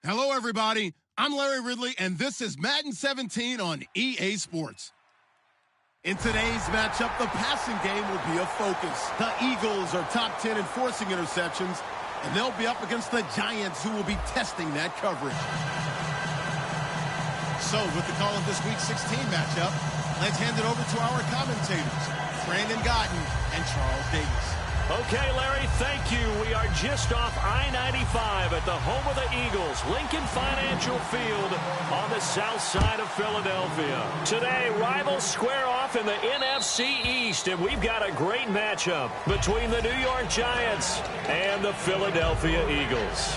Hello, everybody. I'm Larry Ridley, and this is Madden 17 on EA Sports. In today's matchup, the passing game will be a focus. The Eagles are top 10 in forcing interceptions, and they'll be up against the Giants, who will be testing that coverage. So, with the call of this Week 16 matchup, let's hand it over to our commentators, Brandon Gotten and Charles Davis. Okay, Larry, thank you. We are just off I-95 at the home of the Eagles, Lincoln Financial Field on the south side of Philadelphia. Today, rivals square off in the NFC East, and we've got a great matchup between the New York Giants and the Philadelphia Eagles.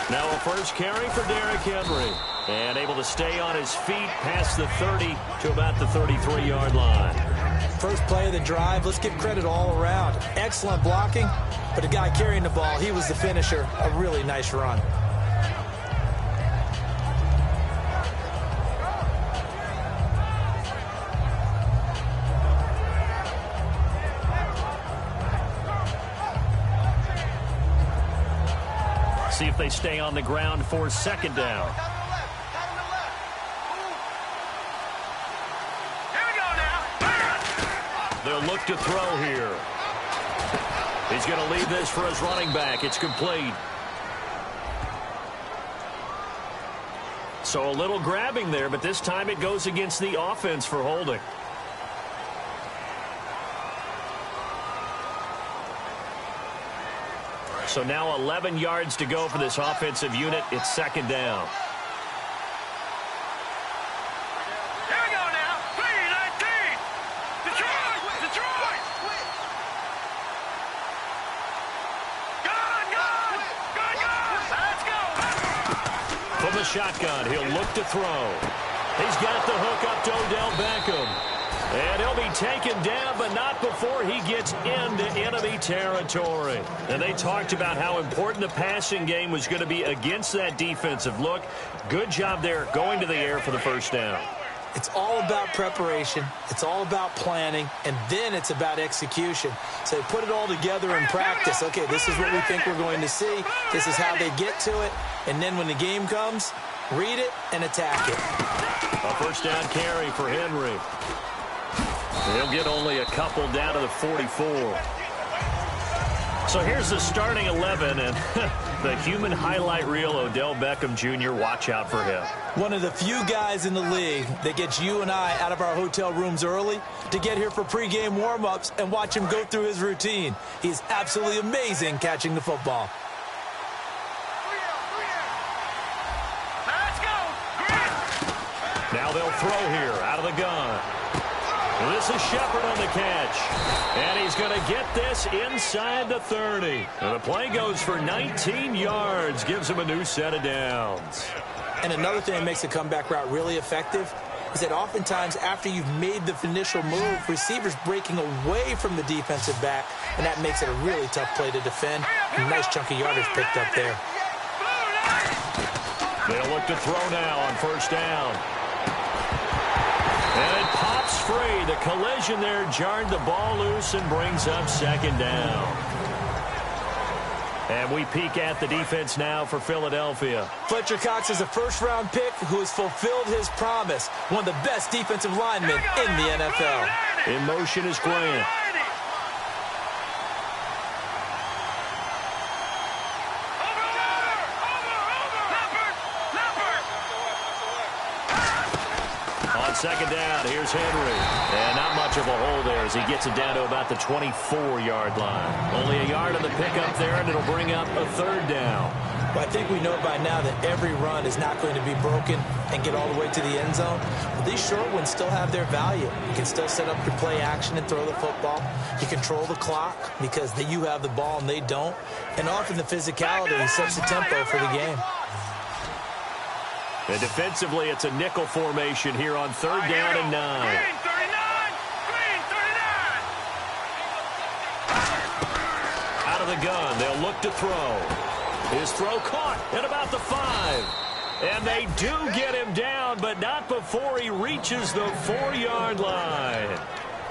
Now a first carry for Derrick Henry. And able to stay on his feet past the 30 to about the 33-yard line. First play of the drive, let's give credit all around. Excellent blocking, but the guy carrying the ball, he was the finisher. A really nice run. See if they stay on the ground for second down. They'll look to throw here. He's going to leave this for his running back. It's complete. So a little grabbing there, but this time it goes against the offense for holding. So now 11 yards to go for this offensive unit. It's second down. Here we go now. 3-19. Detroit. Good. Let's go. From the shotgun, he'll look to throw. He's got the hook up to Odell Beckham. And he'll be taken down, but not before he gets into enemy territory. And they talked about how important the passing game was going to be against that defensive look. Good job there going to the air for the first down. It's all about preparation. It's all about planning. And then it's about execution. So they put it all together in practice. Okay, this is what we think we're going to see. This is how they get to it. And then when the game comes, read it and attack it. A first down carry for Henry. He'll get only a couple down to the 44. So here's the starting 11, and the human highlight reel, Odell Beckham Jr., watch out for him. One of the few guys in the league that gets you and I out of our hotel rooms early to get here for pregame warm-ups and watch him go through his routine. He's absolutely amazing catching the football. Let's go. Now they'll throw here out of the gun. This is Shepard on the catch. And he's going to get this inside the 30. And the play goes for 19 yards. Gives him a new set of downs. And another thing that makes a comeback route really effective is that oftentimes after you've made the initial move, receivers breaking away from the defensive back, and that makes it a really tough play to defend. A nice chunk of yardage picked up there. They'll look to throw now on first down. And it pops free. The collision there jarred the ball loose and brings up second down. And we peek at the defense now for Philadelphia. Fletcher Cox is a first-round pick who has fulfilled his promise. One of the best defensive linemen in the NFL. In motion is Grant. Second down, here's Henry. And not much of a hole there as he gets it down to about the 24-yard line. Only a yard on the pickup there, and it'll bring up a third down. Well, I think we know by now that every run is not going to be broken and get all the way to the end zone. But these short ones still have their value. You can still set up your play action and throw the football. You control the clock because you have the ball and they don't. And often the physicality sets the tempo for the game. And defensively, it's a nickel formation here on 3rd down and 9. Green 39! Green 39! Out of the gun, they'll look to throw. His throw caught at about the 5. And they do get him down, but not before he reaches the 4-yard line.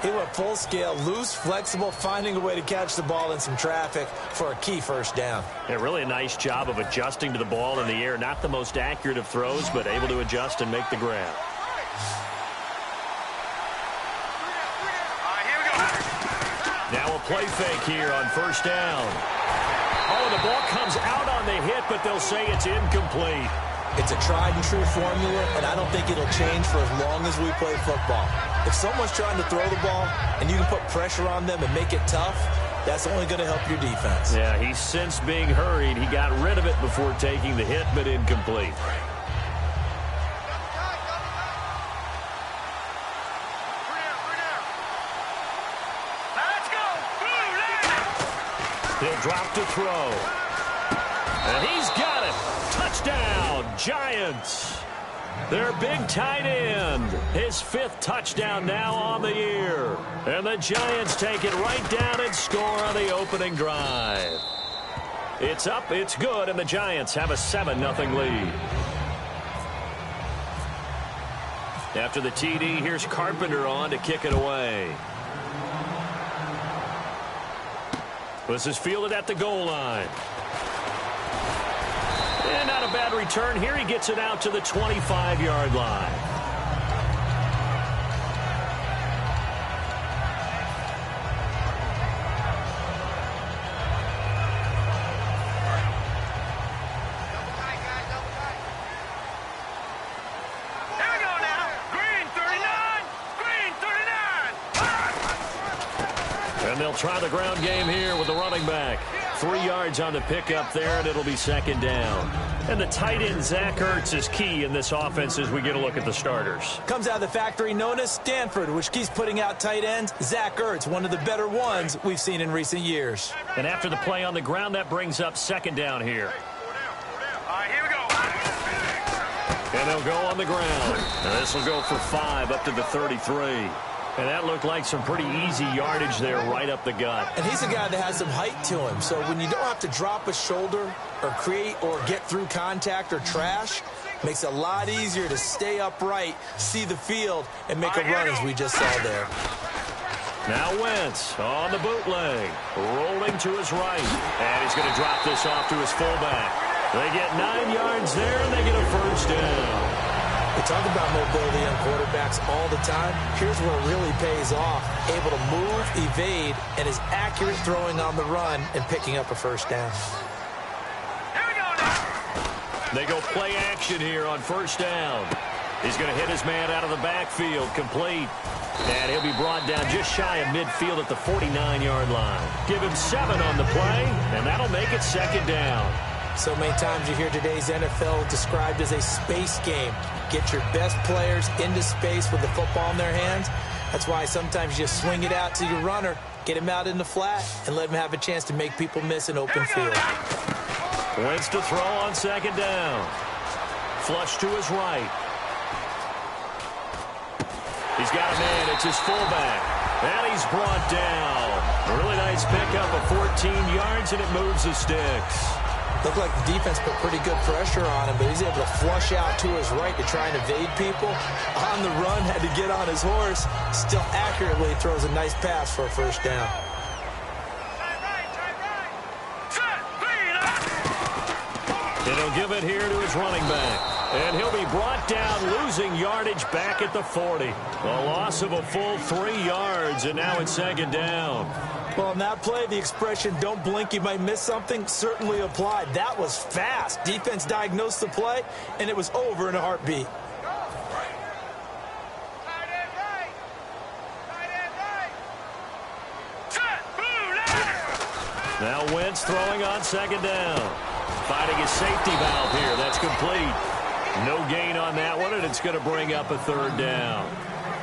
He went full scale, loose, flexible, finding a way to catch the ball in some traffic for a key first down. Yeah, really a nice job of adjusting to the ball in the air. Not the most accurate of throws, but able to adjust and make the grab. Here we go. Now a play fake here on 1st down. Oh, the ball comes out on the hit, but they'll say it's incomplete. It's a tried-and-true formula, and I don't think it'll change for as long as we play football. If someone's trying to throw the ball and you can put pressure on them and make it tough, that's only going to help your defense. Yeah, he's since being hurried. He got rid of it before taking the hit, but incomplete. Let's go. Blue line. He'll drop to throw. And he's got it. Touchdown, Giants. Their big tight end. His 5th touchdown now on the year. And the Giants take it right down and score on the opening drive. It's up, it's good, and the Giants have a 7-0 lead. After the TD, here's Carpenter on to kick it away. This is fielded at the goal line. And not a bad return here. He gets it out to the 25-yard line. Here we go now. Green 39. Green 39. And they'll try the ground game here with the running back. 3 yards on the pickup there, and it'll be 2nd down. And the tight end, Zach Ertz, is key in this offense as we get a look at the starters. Comes out of the factory known as Stanford, which keeps putting out tight ends. Zach Ertz, one of the better ones we've seen in recent years. And after the play on the ground, that brings up 2nd down here. Here we go. And they'll go on the ground. And this will go for 5 up to the 33. And that looked like some pretty easy yardage there right up the gut. And he's a guy that has some height to him. So when you don't have to drop a shoulder or create or get through contact or trash, makes it a lot easier to stay upright, see the field, and make a run as we just saw there. Now Wentz on the bootleg, rolling to his right. And he's going to drop this off to his fullback. They get 9 yards there, and they get a 1st down. We talk about mobility on quarterbacks all the time. Here's where it really pays off. Able to move, evade, and is accurate throwing on the run and picking up a 1st down. Here we go now. They go play action here on 1st down. He's going to hit his man out of the backfield, complete. And he'll be brought down just shy of midfield at the 49-yard line. Give him 7 on the play, and that'll make it 2nd down. So many times you hear today's NFL described as a space game. Get your best players into space with the football in their hands. That's why sometimes you swing it out to your runner, get him out in the flat, and let him have a chance to make people miss an open field. Wentz to throw on 2nd down. Flush to his right. He's got a man. It's his fullback. And he's brought down. A really nice pickup of 14 yards, and it moves the sticks. Looked like the defense put pretty good pressure on him, but he's able to flush out to his right to try and evade people. On the run, had to get on his horse. Still accurately throws a nice pass for a 1st down. And he'll give it here to his running back. And he'll be brought down, losing yardage back at the 40. A loss of a full 3 yards, and now it's 2nd down. Well, on that play, the expression, don't blink, you might miss something, certainly applied. That was fast. Defense diagnosed the play, and it was over in a heartbeat. Now Wentz throwing on 2nd down. Finding his safety valve here. That's complete. No gain on that one, and it's going to bring up a 3rd down.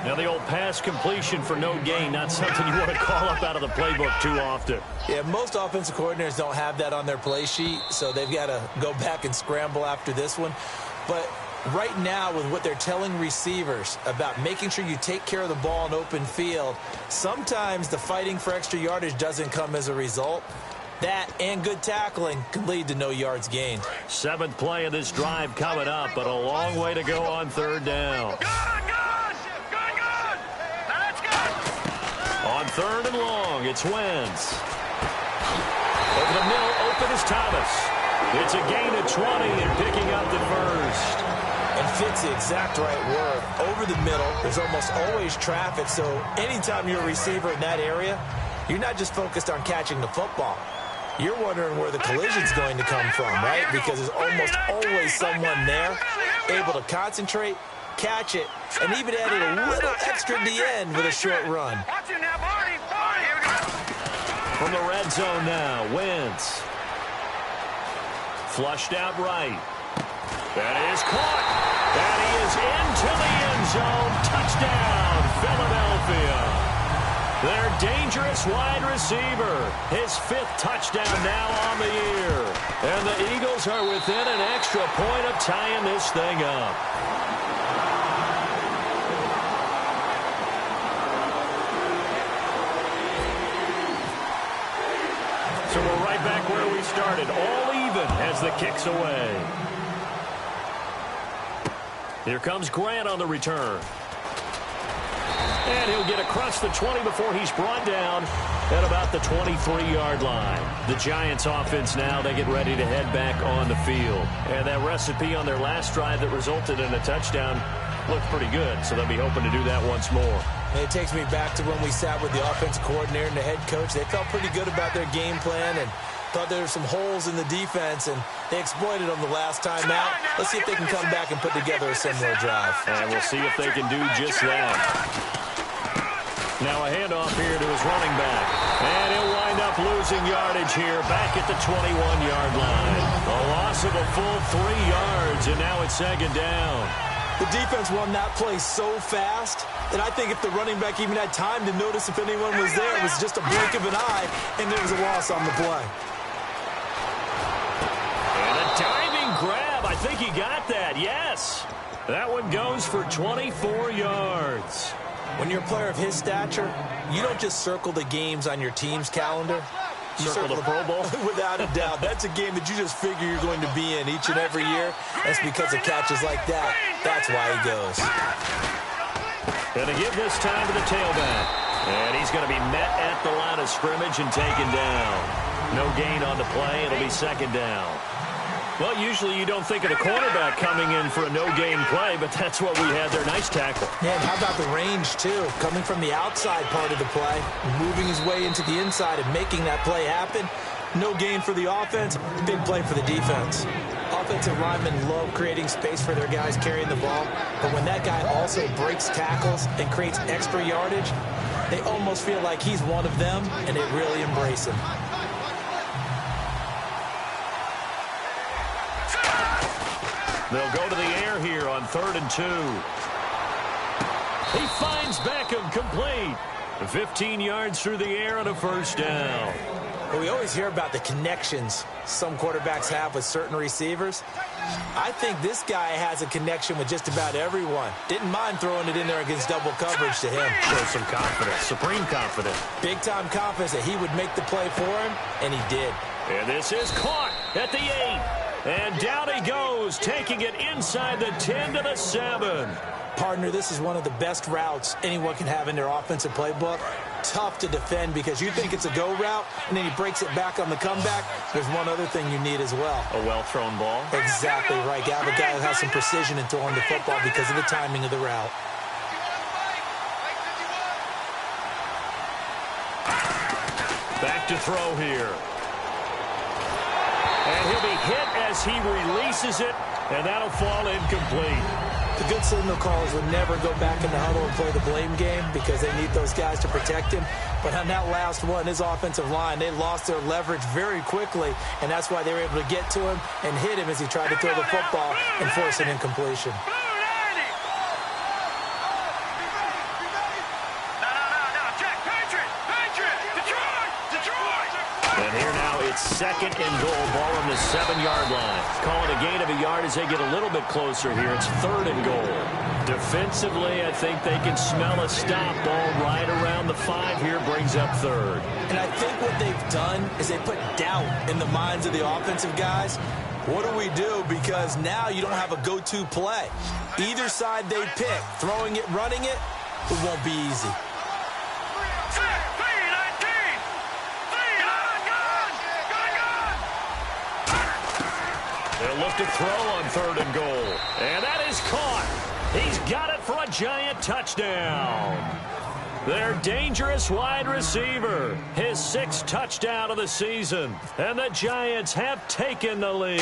Now the old pass completion for no gain, not something you want to call up out of the playbook too often. Yeah, most offensive coordinators don't have that on their play sheet, so they've got to go back and scramble after this one. But Right now, with what they're telling receivers about making sure you take care of the ball in open field, sometimes the fighting for extra yardage doesn't come as a result. That and good tackling can lead to no yards gained. 7th play of this drive coming up, but a long way to go on 3rd down. Good. Now let's go. On 3rd and long, it's Wentz. Over the middle, open is Thomas. It's a gain of 20 and picking up the first. And fits the exact right word. Over the middle, there's almost always traffic, so anytime you're a receiver in that area, you're not just focused on catching the football. You're wondering where the collision's going to come from, right? Because there's almost always someone there able to concentrate, catch it, and even added a little extra at the end with a short run. Watch it now, Barney. Here we go. From the red zone now, Wentz. Flushed out right. That is caught. That is into the end zone. Touchdown, Philadelphia. Their dangerous wide receiver. His 5th touchdown now on the year. And the Eagles are within an extra point of tying this thing up. So we're right back where we started. All even as the kick's away. Here comes Grant on the return. And he'll get across the 20 before he's brought down at about the 23-yard line. The Giants offense now, they get ready to head back on the field. And that recipe on their last drive that resulted in a touchdown looked pretty good, so they'll be hoping to do that once more. And it takes me back to when we sat with the offensive coordinator and the head coach. They felt pretty good about their game plan and thought there were some holes in the defense, and they exploited them the last time out. Let's see if they can come back and put together a similar drive. And we'll see if they can do just that. Now a handoff here to his running back. And he'll wind up losing yardage here back at the 21-yard line. A loss of a full 3 yards, and now it's 2nd down. The defense won that play so fast that I think if the running back even had time to notice if anyone was there, it was just a blink of an eye, and there was a loss on the play. And a diving grab. I think he got that. Yes. That one goes for 24 yards. When you're a player of his stature, you don't just circle the games on your team's calendar. You circle the Pro Bowl? Without a doubt. That's a game that you just figure you're going to be in each and every year. That's because of catches like that. That's why he goes. Going to give this time to the tailback. And he's going to be met at the line of scrimmage and taken down. No gain on the play. It'll be 2nd down. Well, usually you don't think of the cornerback coming in for a no-gain play, but that's what we had there. Nice tackle. Yeah, and how about the range, too? Coming from the outside part of the play, moving his way into the inside and making that play happen. No gain for the offense, big play for the defense. Offensive linemen love creating space for their guys carrying the ball, but when that guy also breaks tackles and creates extra yardage, they almost feel like he's one of them, and they really embrace him. They'll go to the air here on 3rd and 2. He finds Beckham complete. 15 yards through the air and a 1st down. But we always hear about the connections some quarterbacks have with certain receivers. I think this guy has a connection with just about everyone. Didn't mind throwing it in there against double coverage to him. Shows some confidence, supreme confidence. Big-time confidence that he would make the play for him, and he did. And this is caught at the 8. And down he goes, taking it inside the 10 to the 7. Partner, this is one of the best routes anyone can have in their offensive playbook. Tough to defend because you think it's a go route, and then he breaks it back on the comeback. There's one other thing you need as well. A well-thrown ball. Exactly right. You have a guy who has some precision in throwing the football because of the timing of the route. Back to throw here. And he'll be hit as he releases it, and that'll fall incomplete. The good signal callers would never go back in the huddle and play the blame game because they need those guys to protect him. But on that last one, his offensive line, they lost their leverage very quickly, and that's why they were able to get to him and hit him as he tried to throw the football and force an incompletion. And here now It's second and goal. Ball on the 7-yard line. Call it a gain of a yard as they get a little bit closer here. It's third and goal. Defensively, I think they can smell a stop. Ball right around the 5 here, brings up third. And I think what they've done is they put doubt in the minds of the offensive guys. What do we do? Because now you don't have a go-to play. Either side they pick, throwing it, running it, it won't be easy. They'll look to throw on third and goal. And that is caught. He's got it for a giant touchdown. Their dangerous wide receiver. His 6th touchdown of the season. And the Giants have taken the lead.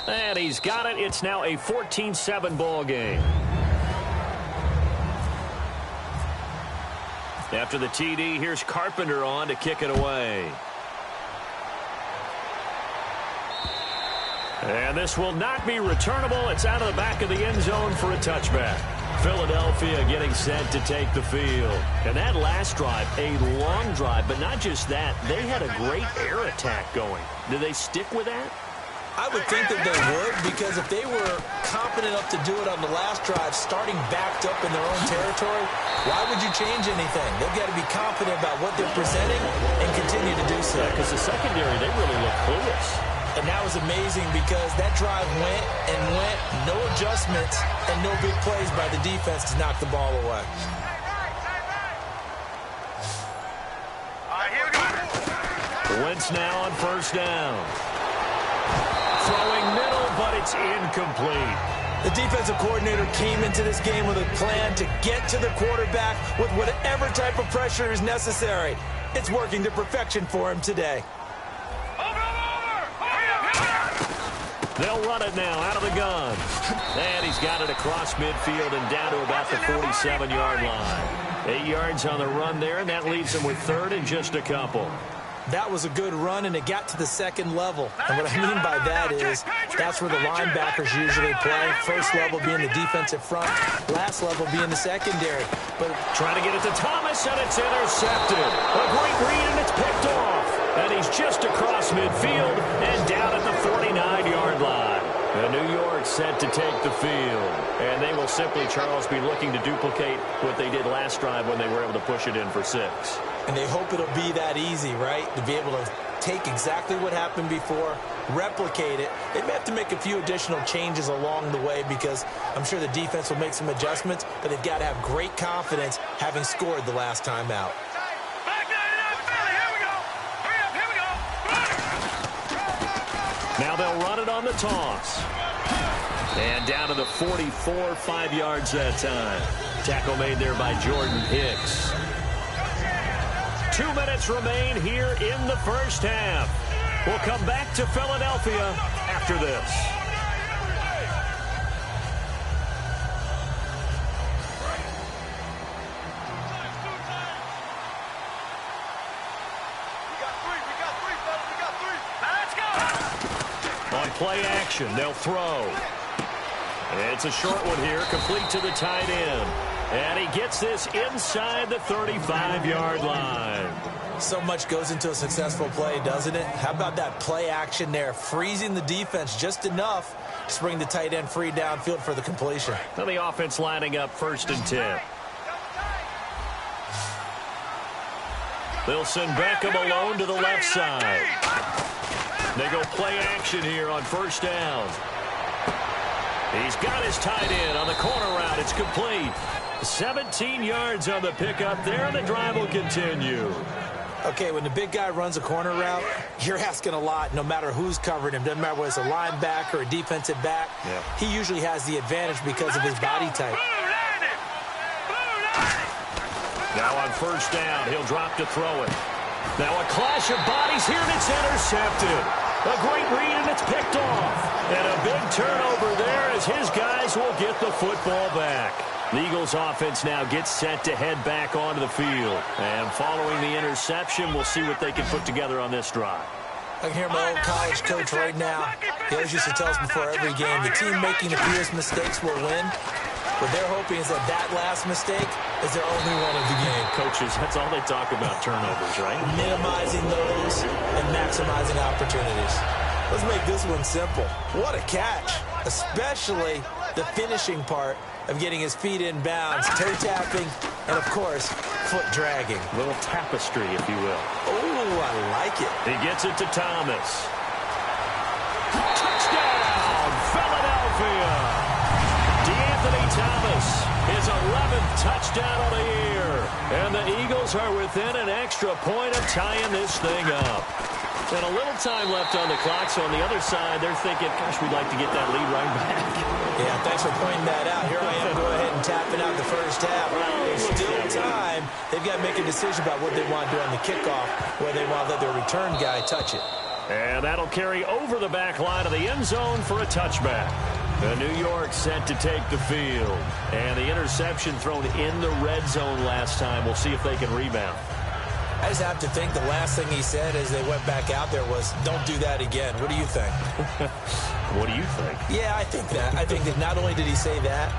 And he's got it. It's now a 14-7 ball game. After the TD, here's Carpenter on to kick it away. And this will not be returnable. It's out of the back of the end zone for a touchback. Philadelphia getting set to take the field. And that last drive, a long drive, but not just that. They had a great air attack going. Do they stick with that? I would think that they would, because if they were confident enough to do it on the last drive, starting backed up in their own territory, why would you change anything? They've got to be confident about what they're presenting and continue to do so. Because the secondary, they really look clueless. And that was amazing because that drive went and went, no adjustments and no big plays by the defense to knock the ball away. Wentz now on first down. Throwing middle, but it's incomplete. The defensive coordinator came into this game with a plan to get to the quarterback with whatever type of pressure is necessary. It's working to perfection for him today. They'll run it now out of the gun. And he's got it across midfield and down to about the 47-yard line. 8 yards on the run there, and that leaves them with third and just a couple. That was a good run, and it got to the second level. And what I mean by that is that's where the linebackers usually play. First level being the defensive front, last level being the secondary. But trying to get it to Thomas, and it's intercepted. A great read, and it's picked off. And he's just across midfield and down at the 49-yard line. And New York set to take the field. And they will simply, Charles, be looking to duplicate what they did last drive when they were able to push it in for 6. And they hope it'll be that easy, right? To be able to take exactly what happened before, replicate it. They may have to make a few additional changes along the way because I'm sure the defense will make some adjustments, but they've got to have great confidence having scored the last time out. Now they'll run it on the toss. And down to the 44, 5 yards that time. Tackle made there by Jordan Hicks. 2 minutes remain here in the first half. We'll come back to Philadelphia after this. On play action, they'll throw. It's a short one here, complete to the tight end. And he gets this inside the 35-yard line. So much goes into a successful play, doesn't it? How about that play action there, freezing the defense just enough to bring the tight end free downfield for the completion. Now the offense lining up 1st and 10. They'll send Beckham alone to the left side. They go play action here on first down. He's got his tight end on the corner route. It's complete. 17 yards on the pickup there, and the drive will continue. Okay, when the big guy runs a corner route, you're asking a lot no matter who's covering him. Doesn't matter whether it's a linebacker or a defensive back. Yeah. He usually has the advantage because of his body type. Now on first down, he'll drop to throw it. Now a clash of bodies here, and it's intercepted. A great read, and it's picked off. And a big turnover there as his guys will get the football back. The Eagles offense now gets set to head back onto the field. And following the interception, we'll see what they can put together on this drive. I can hear my old college coach right now. He always used to tell us before every game, the team making the fewest mistakes will win. What they're hoping is that that last mistake is their only one of the game. Coaches, that's all they talk about, turnovers, right? Minimizing those and maximizing opportunities. Let's make this one simple. What a catch, especially the finishing part of getting his feet in bounds, toe tapping, and, of course, foot dragging. A little tapestry, if you will. Oh, I like it. He gets it to Thomas. Touchdown, Philadelphia! DeAnthony Thomas, his 11th touchdown of the year. And the Eagles are within an extra point of tying this thing up. And a little time left on the clock, so on the other side, they're thinking, gosh, we'd like to get that lead right back. Yeah, thanks for pointing that out. Here I am going ahead and tapping out the first half. There's still time. They've got to make a decision about what they want to do on the kickoff, whether they want to let their return guy touch it. And that'll carry over the back line of the end zone for a touchback. The New York set to take the field. And the interception thrown in the red zone last time. We'll see if they can rebound. I just have to think the last thing he said as they went back out there was, don't do that again. What do you think? What do you think? Yeah, I think that. I think that not only did he say that,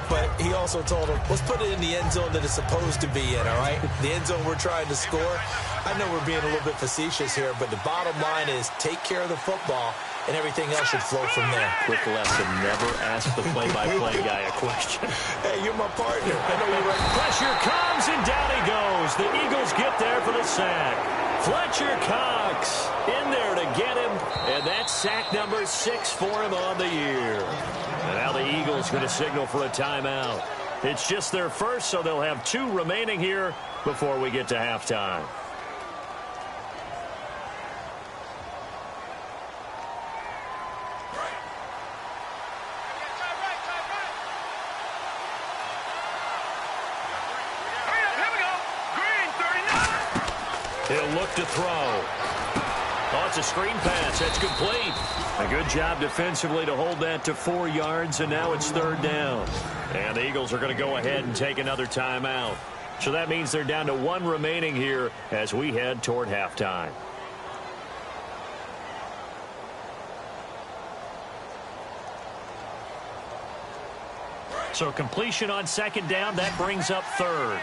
but he also told him, let's put it in the end zone that it's supposed to be in, all right? The end zone we're trying to score. I know we're being a little bit facetious here, but the bottom line is take care of the football, and everything else should flow from there. Quick lesson, never ask the play-by-play guy a question. Hey, you're my partner. I know you're right. Pressure comes, and down he goes. The Eagles get there for the sack. Fletcher Cox in there to get him, and that's sack number 6 for him on the year. And now the Eagles going to signal for a timeout. It's just their first, so they'll have 2 remaining here before we get to halftime. He'll look to throw. Oh, it's a screen pass. That's complete. A good job defensively to hold that to 4 yards, and now it's 3rd down. And the Eagles are going to go ahead and take another timeout. So that means they're down to 1 remaining here as we head toward halftime. So completion on 2nd down, that brings up 3rd.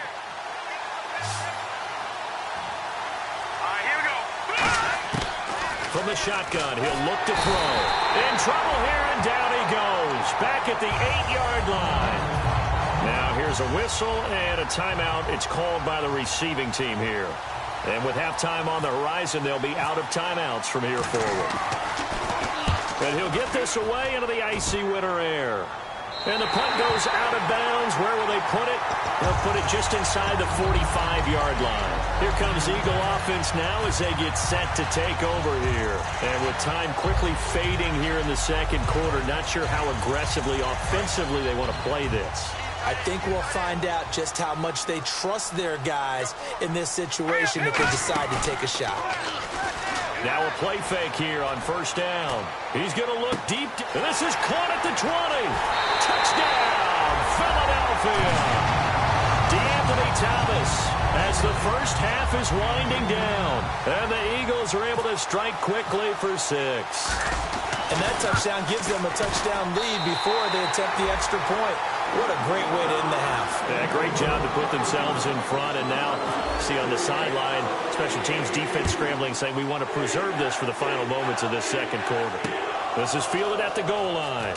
From the shotgun, he'll look to throw. In trouble here, and down he goes. Back at the 8-yard line. Now here's a whistle and a timeout. It's called by the receiving team here. And with halftime on the horizon, they'll be out of timeouts from here forward. And he'll get this away into the icy winter air. And the punt goes out of bounds. Where will they put it? They'll put it just inside the 45-yard line. Here comes Eagle offense now as they get set to take over here. And with time quickly fading here in the 2nd quarter, not sure how aggressively, offensively they want to play this. I think we'll find out just how much they trust their guys in this situation if they decide to take a shot. Now a play fake here on 1st down. He's going to look deep. This is caught at the 20. Touchdown, Philadelphia. DeAnthony Thomas as the first half is winding down. And the Eagles are able to strike quickly for 6. And that touchdown gives them a touchdown lead before they attempt the extra point. What a great way to end the half. Yeah, great job to put themselves in front. And now, see on the sideline, special teams defense scrambling, saying we want to preserve this for the final moments of this 2nd quarter. This is fielded at the goal line.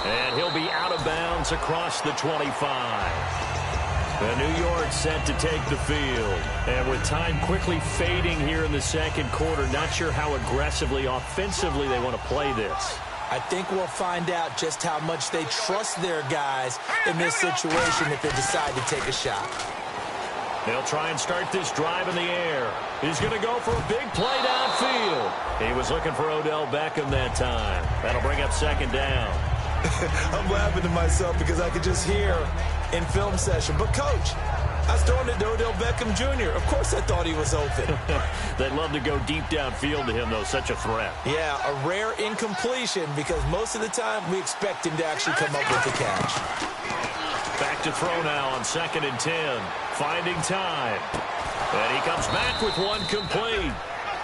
And he'll be out of bounds across the 25. The New York set to take the field. And with time quickly fading here in the 2nd quarter, not sure how aggressively, offensively they want to play this. I think we'll find out just how much they trust their guys in this situation if they decide to take a shot. They'll try and start this drive in the air. He's going to go for a big play downfield. He was looking for Odell Beckham that time. That'll bring up 2nd down. I'm laughing to myself because I could just hear in film session. But, Coach, I was throwing it to Odell Beckham Jr. Of course I thought he was open. They'd love to go deep downfield to him, though. Such a threat. Yeah, a rare incompletion because most of the time we expect him to actually come up with the catch. Back to throw now on 2nd and 10. Finding time. And he comes back with one complete.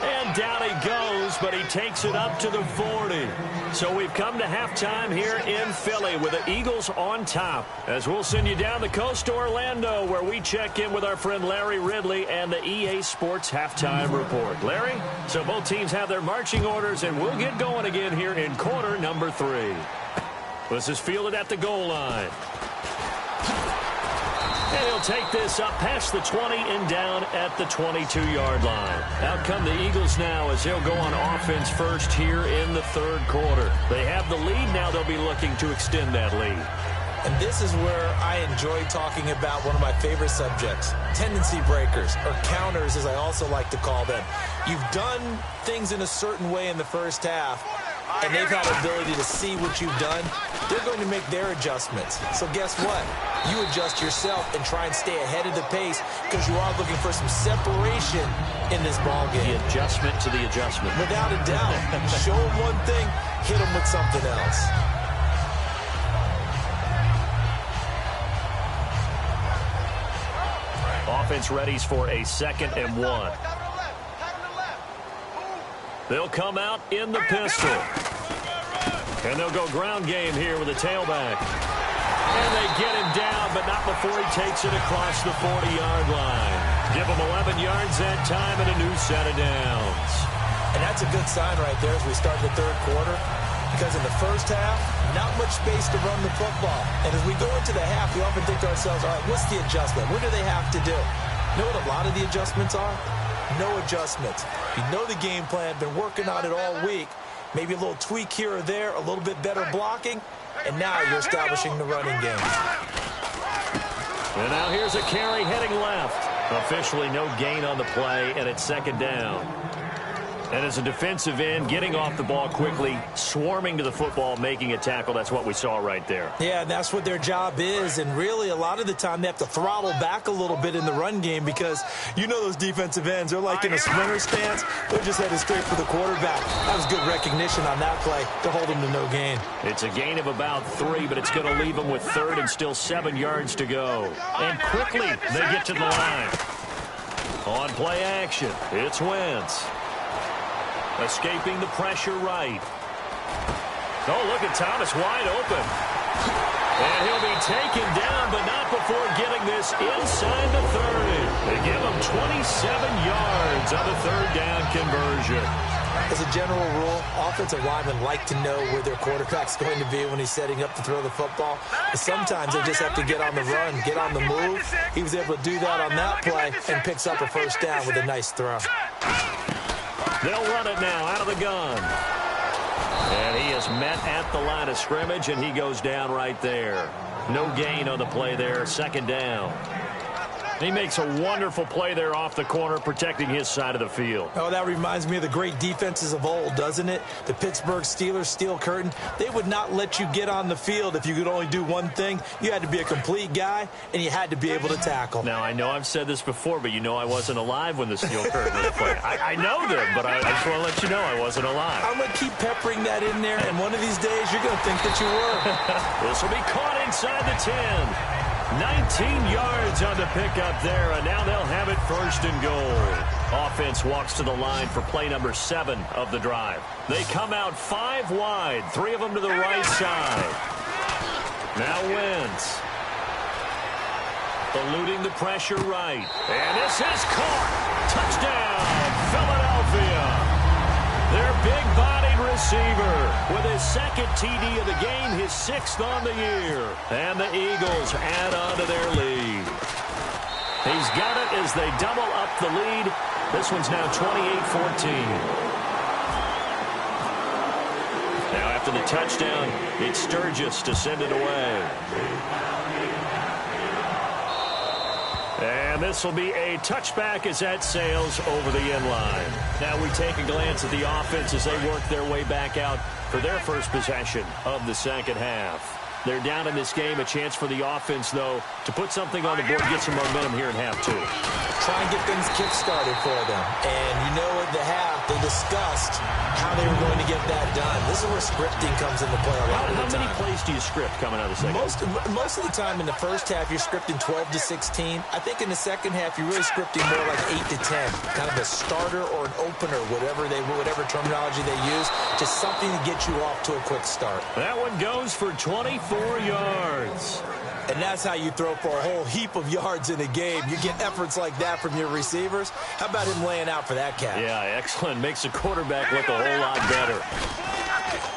And down he goes, but he takes it up to the 40. So we've come to halftime here in Philly with the Eagles on top. As we'll send you down the coast to Orlando, where we check in with our friend Larry Ridley and the EA Sports Halftime Report. Larry, so both teams have their marching orders, and we'll get going again here in quarter number 3. This is fielded at the goal line. And he'll take this up past the 20 and down at the 22-yard line. Out come the Eagles now as they'll go on offense first here in the third quarter. They have the lead. Now they'll be looking to extend that lead. And this is where I enjoy talking about one of my favorite subjects, tendency breakers, or counters as I also like to call them. You've done things in a certain way in the first half, and they've had the ability to see what you've done. They're going to make their adjustments. So guess what? You adjust yourself and try and stay ahead of the pace because you are looking for some separation in this ball game. The adjustment to the adjustment. Without a doubt. Show them one thing, hit them with something else. Offense readies for a 2nd and 1. They'll come out in the pistol. And they'll go ground game here with a tailback. And they get him down, but not before he takes it across the 40-yard line. Give him 11 yards that time and a new set of downs. And that's a good sign right there as we start the third quarter. Because in the first half, not much space to run the football. And as we go into the half, we often think to ourselves, all right, what's the adjustment? What do they have to do? You know what a lot of the adjustments are? No adjustments. You know the game plan, been working on it all week. Maybe a little tweak here or there, a little bit better blocking, and now you're establishing the running game. And now here's a carry heading left. Officially no gain on the play, and it's 2nd down. And as a defensive end, getting off the ball quickly, swarming to the football, making a tackle, that's what we saw right there. Yeah, that's what their job is, and really a lot of the time they have to throttle back a little bit in the run game because you know those defensive ends, they're like in a sprinter stance. They're just headed straight for the quarterback. That was good recognition on that play to hold them to no gain. It's a gain of about 3, but it's going to leave them with 3rd and still 7 yards to go. And quickly they get to the line. On play action, it's Wentz. Escaping the pressure right. Oh, look at Thomas wide open. And he'll be taken down, but not before getting this inside the 30. They give him 27 yards on the 3rd down conversion. As a general rule, offensive linemen like to know where their quarterback's going to be when he's setting up to throw the football. But sometimes they just have to get on the run, get on the move. He was able to do that on that play and picks up a 1st down with a nice throw. They'll run it now out of the gun. And he is met at the line of scrimmage, and he goes down right there. No gain on the play there, 2nd down. He makes a wonderful play there off the corner, protecting his side of the field. Oh, that reminds me of the great defenses of old, doesn't it? The Pittsburgh Steelers, Steel Curtain, they would not let you get on the field if you could only do one thing. You had to be a complete guy, and you had to be able to tackle. Now, I know I've said this before, but you know I wasn't alive when the Steel Curtain was playing. I know them, but I just want to let you know I wasn't alive. I'm going to keep peppering that in there, and one of these days you're going to think that you were. This will be caught inside the 10. 19 yards on the pickup there, and now they'll have it 1st and goal. Offense walks to the line for play number 7 of the drive. They come out 5 wide, 3 of them to the right side. Now Wentz. Eluding the pressure right. And this is caught. Touchdown, Philadelphia. Their big-bodied receiver with his 2nd TD of the game, his 6th on the year. And the Eagles add on to their lead. He's got it as they double up the lead. This one's now 28-14. Now after the touchdown, it's Sturgis to send it away. And this will be a touchback as that sails over the end line. Now we take a glance at the offense as they work their way back out for their first possession of the 2nd half. They're down in this game. A chance for the offense, though, to put something on the board, get some momentum here in half 2. try and get things kick-started for them. And you know at the half, they discussed how they were going to get that done. This is where scripting comes into play a lot of the time. How many plays do you script coming out of the second? Most of the time in the first half, you're scripting 12 to 16. I think in the second half, you're really scripting more like 8 to 10. Kind of a starter or an opener, whatever terminology they use. Just something to get you off to a quick start. That one goes for 24 yards. And that's how you throw for a whole heap of yards in a game. You get efforts like that from your receivers. How about him laying out for that catch? Yeah, excellent. Makes the quarterback look a whole lot better.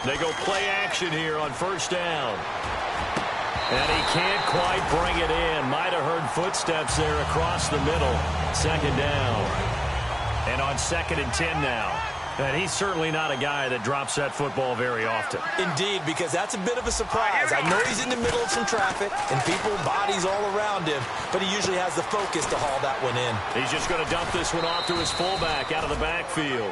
They go play action here on first down. And he can't quite bring it in. Might have heard footsteps there across the middle. Second down. And on 2nd and 10 now. And he's certainly not a guy that drops that football very often. Indeed, because that's a bit of a surprise. I know he's in the middle of some traffic and people, bodies all around him, but he usually has the focus to haul that one in. He's just going to dump this one off to his fullback out of the backfield.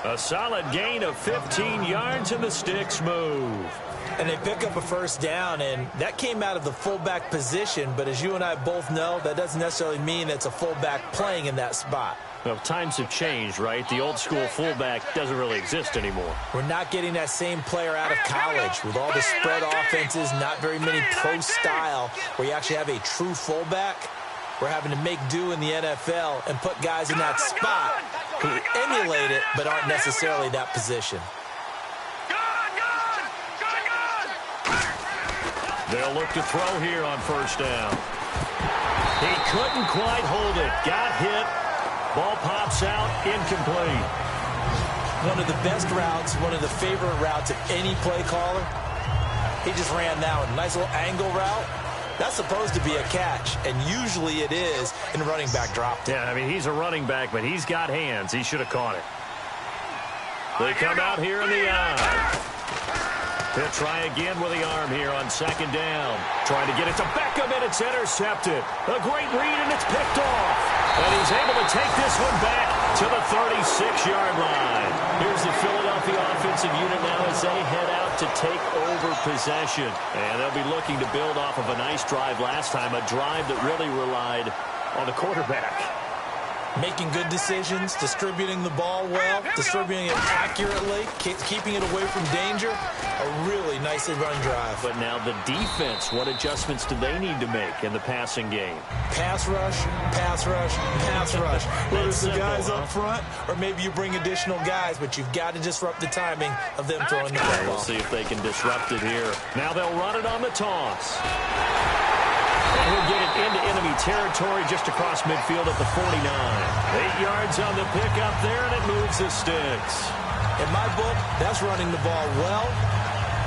A solid gain of 15 yards and the sticks move. And they pick up a first down, and that came out of the fullback position, but as you and I both know, that doesn't necessarily mean it's a fullback playing in that spot. Well, times have changed, right? The old school fullback doesn't really exist anymore. We're not getting that same player out of college with all the spread offenses, not very many pro style, where you actually have a true fullback. We're having to make do in the NFL and put guys in that spot who emulate it but aren't necessarily that position. They'll look to throw here on first down. He couldn't quite hold it. Got hit. Ball pops out, incomplete. One of the best routes, one of the favorite routes of any play caller. He just ran that one. Nice little angle route. That's supposed to be a catch, and usually it is, and the running back dropped it. Yeah, I mean, he's a running back, but he's got hands. He should have caught it. They come out here in the eye. He'll try again with the arm here on 2nd down. Trying to get it to Beckham, and it's intercepted. A great read, and it's picked off. And he's able to take this one back to the 36-yard line. Here's the Philadelphia offensive unit now as they head out to take over possession. And they'll be looking to build off of a nice drive last time, a drive that really relied on the quarterback. Making good decisions, distributing the ball well, distributing it accurately, keeping it away from danger. A really nicely run drive. But now the defense, what adjustments do they need to make in the passing game? Pass rush, pass rush, pass rush. Whether it's the guys up front or maybe you bring additional guys, but you've got to disrupt the timing of them throwing the ball. We'll see if they can disrupt it here. Now they'll run it on the toss. And he'll get it into enemy territory just across midfield at the 49. 8 yards on the pickup there, and it moves the sticks. In my book, that's running the ball well,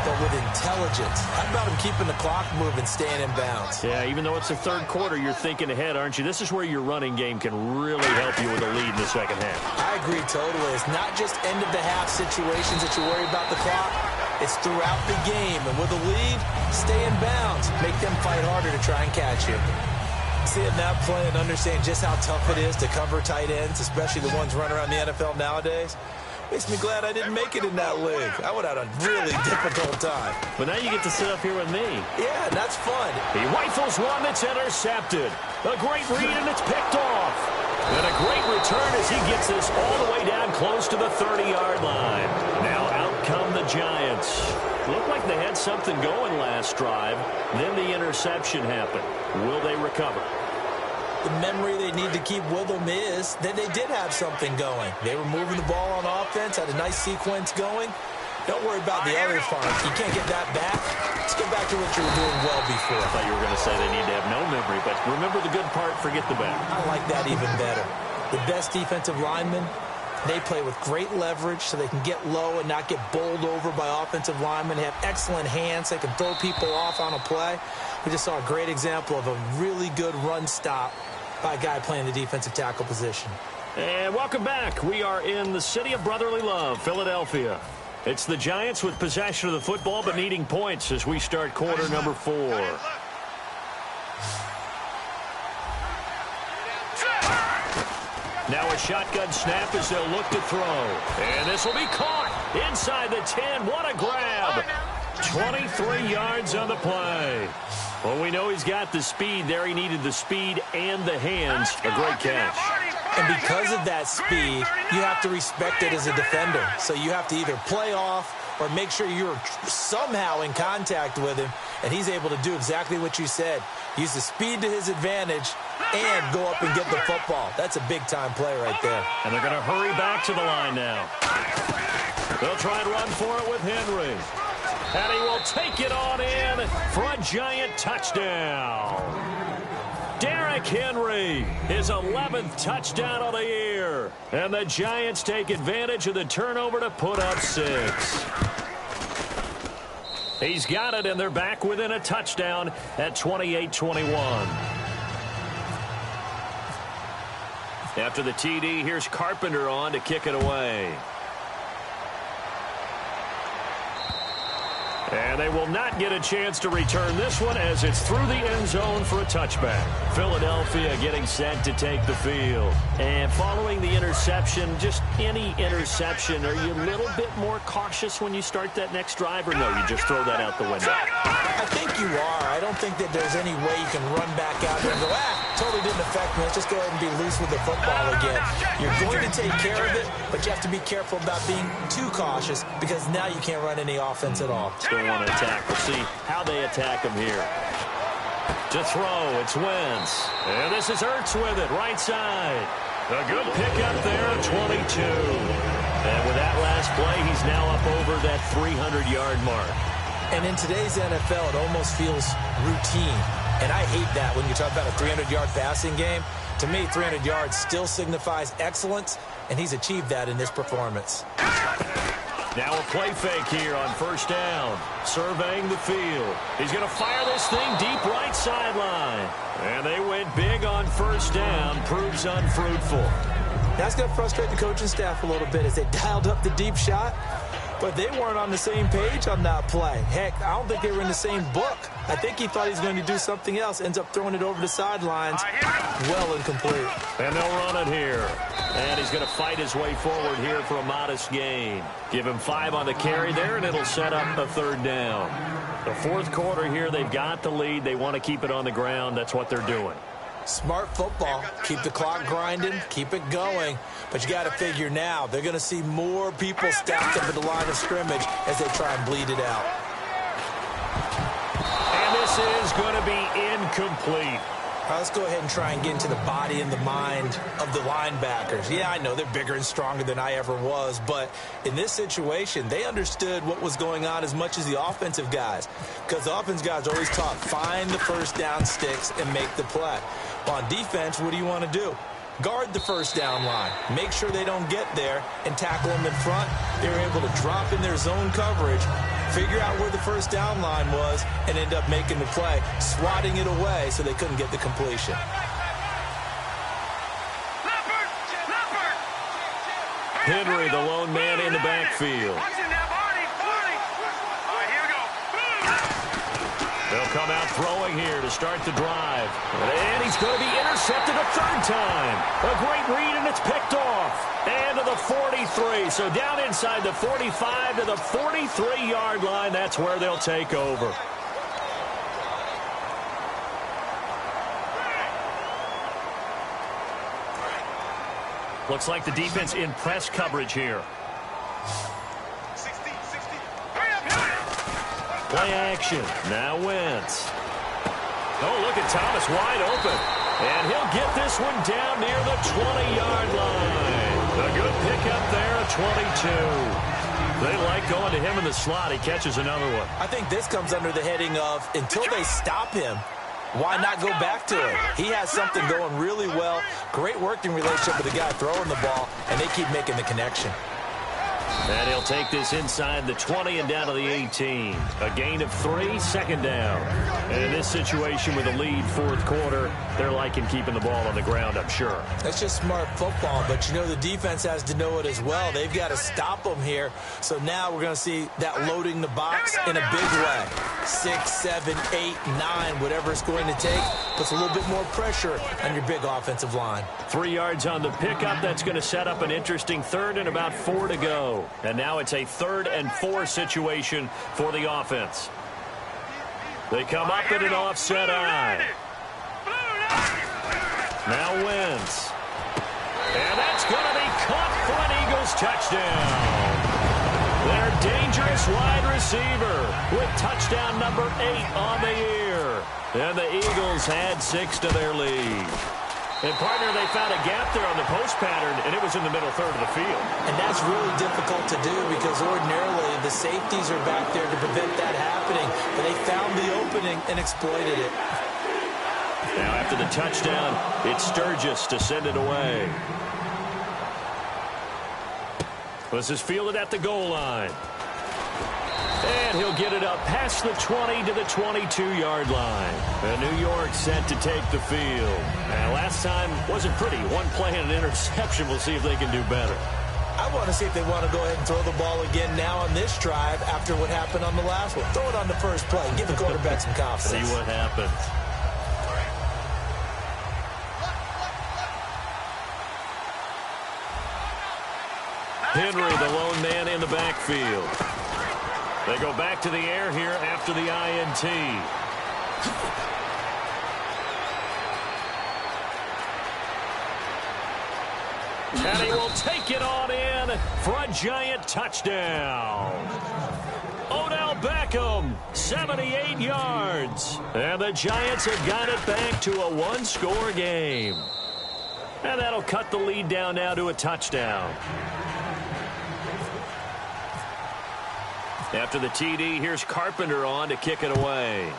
but with intelligence. How about him keeping the clock moving, staying in bounds? Yeah, even though it's the third quarter, you're thinking ahead, aren't you? This is where your running game can really help you with a lead in the second half. I agree totally. It's not just end-of-the-half situations that you worry about the clock. It's throughout the game. And with a lead, stay in bounds. Make them fight harder to try and catch you. Seeing that play and understanding just how tough it is to cover tight ends, especially the ones running around the NFL nowadays, makes me glad I didn't make it in that league. I would have had a really difficult time. But now you get to sit up here with me. Yeah, that's fun. He rifles one that's intercepted. A great read, and it's picked off. And a great return as he gets this all the way down close to the 30-yard line. Now out come the Giants. Looked like they had something going last drive. Then the interception happened. Will they recover? The memory they need to keep with them is that they did have something going. They were moving the ball on offense, had a nice sequence going. Don't worry about the other part. You can't get that back. Let's get back to what you were doing well before. I thought you were going to say they need to have no memory, but remember the good part, forget the bad. I like that even better. The best defensive linemen, they play with great leverage so they can get low and not get bowled over by offensive linemen. They have excellent hands. They can throw people off on a play. We just saw a great example of a really good run stop by a guy playing the defensive tackle position. And welcome back. We are in the city of brotherly love, Philadelphia. It's the Giants with possession of the football but needing points as we start quarter number 4. Now a shotgun snap as they'll look to throw. And this will be caught inside the 10. What a grab. 23 yards on the play. Well, we know he's got the speed there. He needed the speed and the hands. A great catch. And because of that speed, you have to respect it as a defender. So you have to either play off or make sure you're somehow in contact with him, and he's able to do exactly what you said. Use the speed to his advantage and go up and get the football. That's a big-time play right there. And they're going to hurry back to the line now. They'll try and run for it with Henry. And he will take it on in for a giant touchdown. Derrick Henry, his 11th touchdown of the year. And the Giants take advantage of the turnover to put up 6. He's got it, and they're back within a touchdown at 28-21. After the TD, here's Carpenter on to kick it away. And they will not get a chance to return this one as it's through the end zone for a touchback. Philadelphia getting set to take the field. And following the interception, just any interception, are you a little bit more cautious when you start that next drive, or no, you just throw that out the window? I think you are. I don't think that there's any way you can run back out there and go, totally didn't affect me. Let's just go ahead and be loose with the football again. You're going to take care of it, but you have to be careful about being too cautious because now you can't run any offense at all. Still want to attack. We'll see how they attack him here. To throw, it's Wentz. And this is Ertz with it, right side. A good pickup there at 22. And with that last play, he's now up over that 300-yard mark. And in today's NFL, it almost feels routine. And I hate that when you talk about a 300-yard passing game. To me, 300 yards still signifies excellence, and he's achieved that in this performance. Now a play fake here on first down. Surveying the field. He's going to fire this thing deep right sideline. And they went big on first down. Proves unfruitful. That's going to frustrate the coaching staff a little bit as they dialed up the deep shot. But they weren't on the same page on that play. Heck, I don't think they were in the same book. I think he thought he was going to do something else. Ends up throwing it over the sidelines. Well incomplete. And they'll run it here. And he's going to fight his way forward here for a modest gain. Give him 5 on the carry there, and it'll set up a third down. The fourth quarter here, they've got the lead. They want to keep it on the ground. That's what they're doing. Smart football. Keep the clock grinding. Keep it going. But you got to figure now, they're going to see more people stacked up at the line of scrimmage as they try and bleed it out. And this is going to be incomplete. All right, let's go ahead and try and get into the body and the mind of the linebackers. Yeah, I know they're bigger and stronger than I ever was, but in this situation, they understood what was going on as much as the offensive guys, because the offensive guys are always taught, find the first down sticks and make the play. Well, on defense, what do you want to do? Guard the first down line. Make sure they don't get there and tackle them in front. They were able to drop in their zone coverage, figure out where the first down line was, and end up making the play, swatting it away so they couldn't get the completion. Henry, the lone man in the backfield. They'll come out throwing here to start the drive. And he's going to be intercepted a third time. A great read, and it's picked off. And to the 43. So down inside the 45 to the 43-yard line. That's where they'll take over. Looks like the defense in press coverage here. Play action. Now Wentz. Oh, look at Thomas wide open. And he'll get this one down near the 20-yard line. A good pickup there at 22. They like going to him in the slot. He catches another one. I think this comes under the heading of, until they stop him, why not go back to it? He has something going really well. Great working relationship with the guy throwing the ball, and they keep making the connection. And he'll take this inside the 20 and down to the 18. A gain of 3, second down. And in this situation with a lead fourth quarter, they're liking keeping the ball on the ground, I'm sure. That's just smart football, but you know the defense has to know it as well. They've got to stop them here. So now we're going to see that loading the box in a big way. 6, 7, 8, 9, whatever it's going to take, puts a little bit more pressure on your big offensive line. 3 yards on the pickup. That's going to set up an interesting third and about 4 to go. And now it's a 3rd and 4 situation for the offense. They come up in an offset eye. Now Wentz. And that's going to be caught for an Eagles touchdown. Their dangerous wide receiver with touchdown number 8 on the year. And the Eagles add 6 to their lead. And, partner, they found a gap there on the post pattern, and it was in the middle third of the field. And that's really difficult to do because ordinarily the safeties are back there to prevent that happening. But they found the opening and exploited it. Now, after the touchdown, it's Sturgis to send it away. This is fielded at the goal line. And he'll get it up past the 20 to the 22-yard line. And New York set to take the field. Now, last time wasn't pretty. One play and an interception. We'll see if they can do better. I want to see if they want to go ahead and throw the ball again now on this drive after what happened on the last one. Throw it on the first play. Give the quarterback some confidence. See what happens. Henry, the lone man in the backfield. They go back to the air here after the INT. And he will take it on in for a giant touchdown. Odell Beckham, 78 yards. And the Giants have got it back to a one-score game. And that'll cut the lead down now to a touchdown. After the TD, here's Carpenter on to kick it away.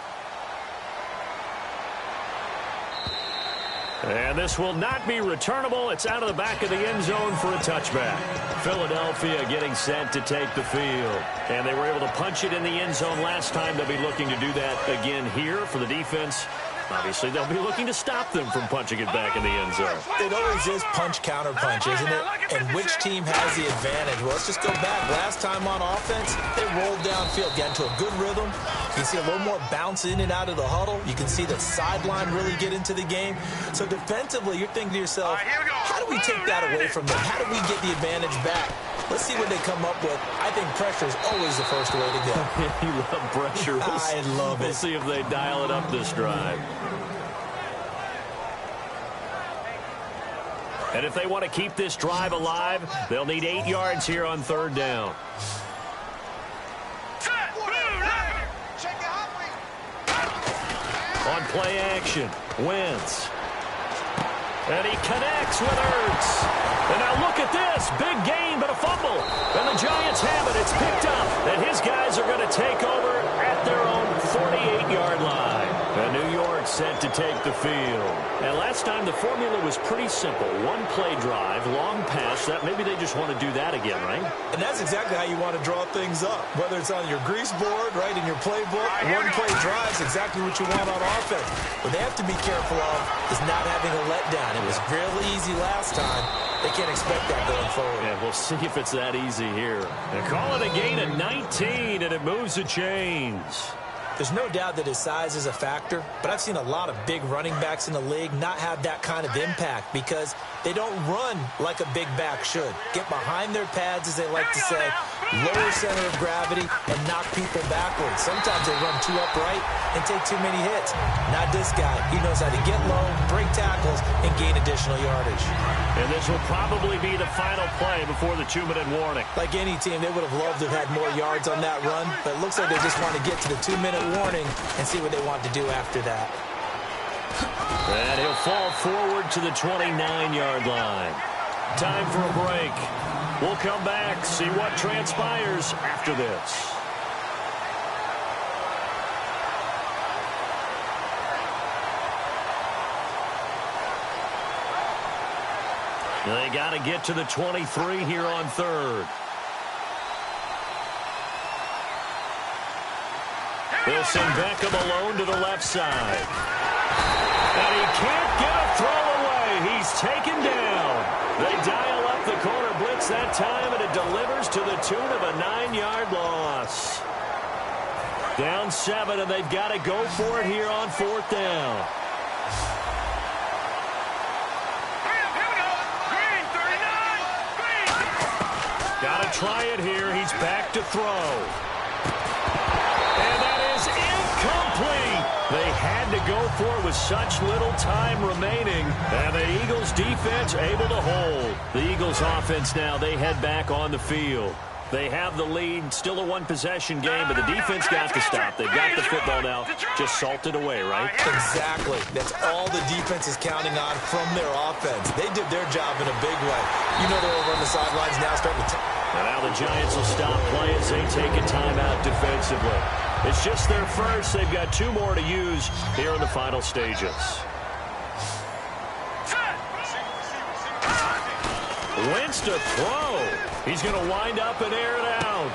And this will not be returnable. It's out of the back of the end zone for a touchback. Philadelphia getting set to take the field. And they were able to punch it in the end zone last time. They'll be looking to do that again here for the defense. Obviously, they'll be looking to stop them from punching it back in the end zone. It always is punch-counter-punch, isn't it? And which team has the advantage? Well, let's just go back. Last time on offense, they rolled downfield, got into a good rhythm. You can see a little more bounce in and out of the huddle. You can see the sideline really get into the game. So defensively, you're thinking to yourself, how do we take that away from them? How do we get the advantage back? Let's see what they come up with. I think pressure is always the first way to go. You love pressure. I love it. We'll see if they dial it up this drive. And if they want to keep this drive alive, they'll need 8 yards here on third down. On play action, Wentz. And he connects with Ertz. And now look at this. Big gain, but a fumble. And the Giants have it. It's picked up. And his guys are going to take over at their own 48-yard line. And New York set to take the field. And last time the formula was pretty simple. One play drive, long pass. That maybe they just want to do that again, right? And that's exactly how you want to draw things up. Whether it's on your grease board, right, in your playbook, one play drive is exactly what you want on offense. What they have to be careful of is not having a letdown. It was really easy last time. They can't expect that going forward. Yeah, we'll see if it's that easy here. They call it a gain of 19, and it moves the chains. There's no doubt that his size is a factor, but I've seen a lot of big running backs in the league not have that kind of impact because they don't run like a big back should. Get behind their pads, as they like to say, lower center of gravity, and knock people backwards. Sometimes they run too upright and take too many hits. Not this guy. He knows how to get low, break tackles, and gain additional yardage. And this will probably be the final play before the 2-minute warning. Like any team, they would have loved to have had more yards on that run, but it looks like they just want to get to the 2-minute warning and see what they want to do after that. And he'll fall forward to the 29-yard line. Time for a break. We'll come back, see what transpires after this. They got to get to the 23 here on third. They'll send Beckham alone to the left side. And he can't get a throw away. He's taken down. They dial up the corner blitz that time, and it delivers to the tune of a 9-yard loss. Down 7, and they've got to go for it here on fourth down. Got to try it here. He's back to throw. And that is incomplete. go for it with such little time remaining. And the Eagles defense able to hold. The Eagles offense now, they head back on the field. They have the lead, still a one-possession game, but the defense got to stop. They've got the football now, just salted away, right? Exactly. That's all the defense is counting on from their offense. They did their job in a big way. You know they're over on the sidelines now starting to... And now the Giants will stop play as they take a timeout defensively. It's just their first. They've got 2 more to use here in the final stages. Wentz to throw. He's going to wind up and air it out.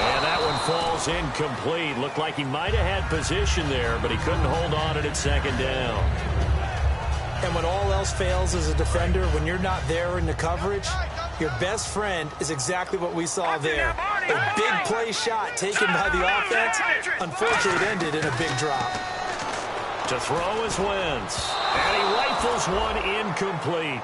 And that one falls incomplete. Looked like he might have had position there, but he couldn't hold on at second down. And when all else fails as a defender, when you're not there in the coverage, your best friend is exactly what we saw there. A big play shot taken by the offense. Unfortunately, it ended in a big drop. To throw is Wentz. And he rifles one incomplete.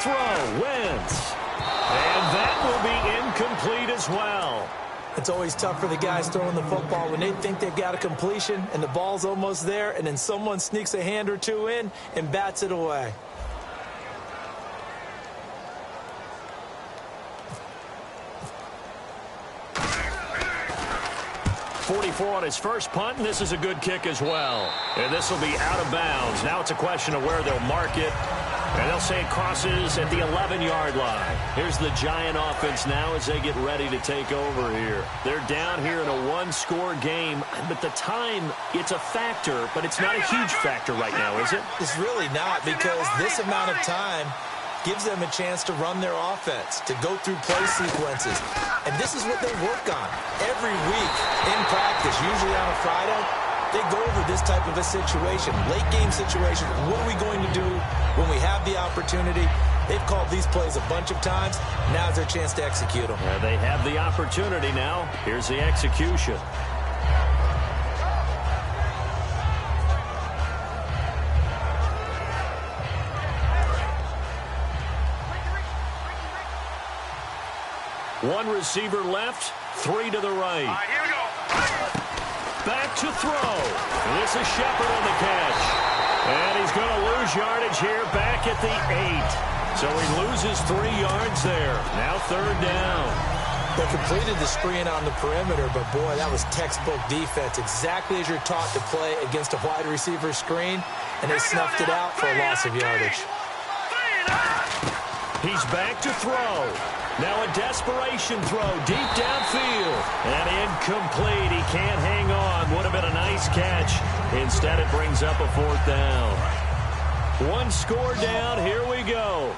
Throw, Wentz. And that will be incomplete as well. It's always tough for the guys throwing the football when they think they've got a completion and the ball's almost there, and then someone sneaks a hand or two in and bats it away. .44 on his first punt, and this is a good kick as well. And this will be out of bounds. Now it's a question of where they'll mark it. And they'll say it crosses at the 11-yard line. Here's the Giant offense now as they get ready to take over here. They're down here in a one-score game, but the time, it's a factor, but it's not a huge factor right now, is it? It's really not, because this amount of time gives them a chance to run their offense, to go through play sequences. And this is what they work on every week in practice, usually on a Friday. They go over this type of a situation, late game situation. What are we going to do when we have the opportunity? They've called these plays a bunch of times. Now's their chance to execute them. They have the opportunity now. Here's the execution. One receiver left, 3 to the right. All right, here we go. Back to throw. This is Shepard on the catch. And he's going to lose yardage here back at the 8. So he loses 3 yards there. Now 3rd down. They completed the screen on the perimeter, but boy, that was textbook defense. Exactly as you're taught to play against a wide receiver screen, and they snuffed it out for a loss of yardage. He's back to throw. Now a desperation throw deep downfield. And incomplete. He can't hang on. Would have been a nice catch. Instead, it brings up a 4th down. 1 score down. Here we go.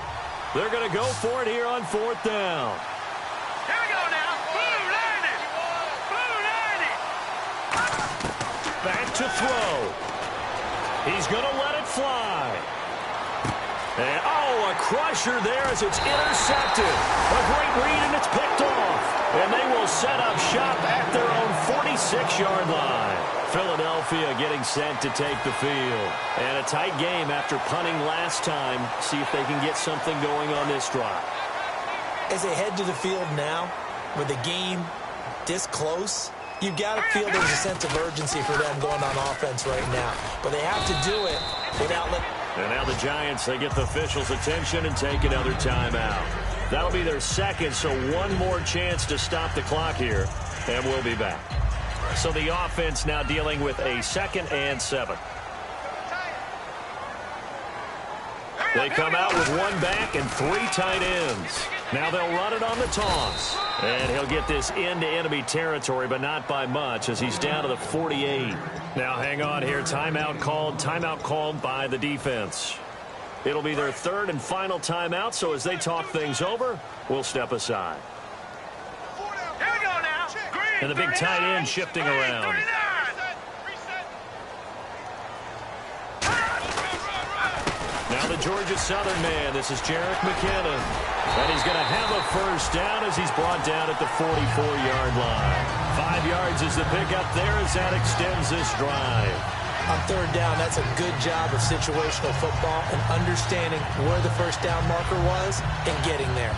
They're going to go for it here on 4th down. Here we go now. Blue 90. Blue 90. Back to throw. He's going to let it fly. And, oh, a crusher there as it's intercepted. A great read, and it's picked off. And they will set up shop at their own 46-yard line. Philadelphia getting set to take the field. And a tight game after punting last time. See if they can get something going on this drive. As they head to the field now, with the game this close, you've got to feel there's a sense of urgency for them going on offense right now. But they have to do it without letting... And now the Giants, they get the officials' attention and take another timeout. That'll be their second, so one more chance to stop the clock here, and we'll be back. So the offense now dealing with a 2nd and 7. They come out with 1 back and 3 tight ends. Now they'll run it on the toss. And he'll get this into enemy territory, but not by much as he's down to the 48. Now hang on here. Timeout called by the defense. It'll be their 3rd and final timeout, so as they talk things over, we'll step aside. Here we go now. Green, And the big tight end shifting around. 39. Now the Georgia Southern man, this is Jerick McKinnon. And he's going to have a 1st down as he's brought down at the 44-yard line. 5 yards is the pickup there as that extends this drive. On third down, that's a good job of situational football and understanding where the first down marker was and getting there.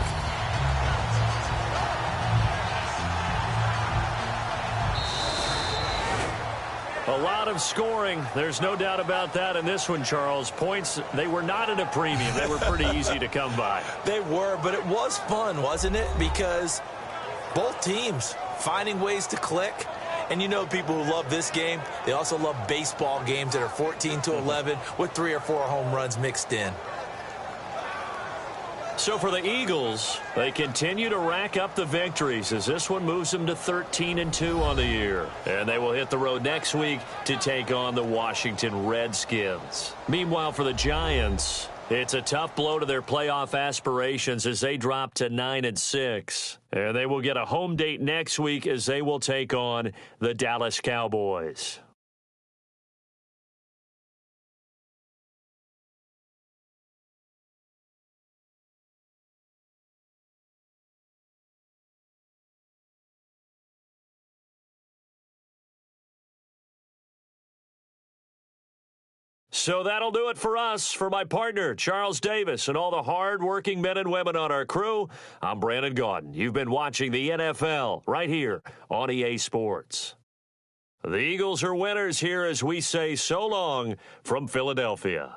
A lot of scoring. There's no doubt about that in this one, Charles. Points, they were not at a premium. They were pretty easy to come by. They were, but it was fun, wasn't it? Because both teams finding ways to click. And you know people who love this game, they also love baseball games that are 14-11 with 3 or 4 home runs mixed in. So for the Eagles, they continue to rack up the victories as this one moves them to 13-2 on the year. And they will hit the road next week to take on the Washington Redskins. Meanwhile, for the Giants, it's a tough blow to their playoff aspirations as they drop to 9-6. And they will get a home date next week as they will take on the Dallas Cowboys. So that'll do it for us. For my partner, Charles Davis, and all the hard-working men and women on our crew, I'm Brandon Gaudin. You've been watching the NFL right here on EA Sports. The Eagles are winners here as we say so long from Philadelphia.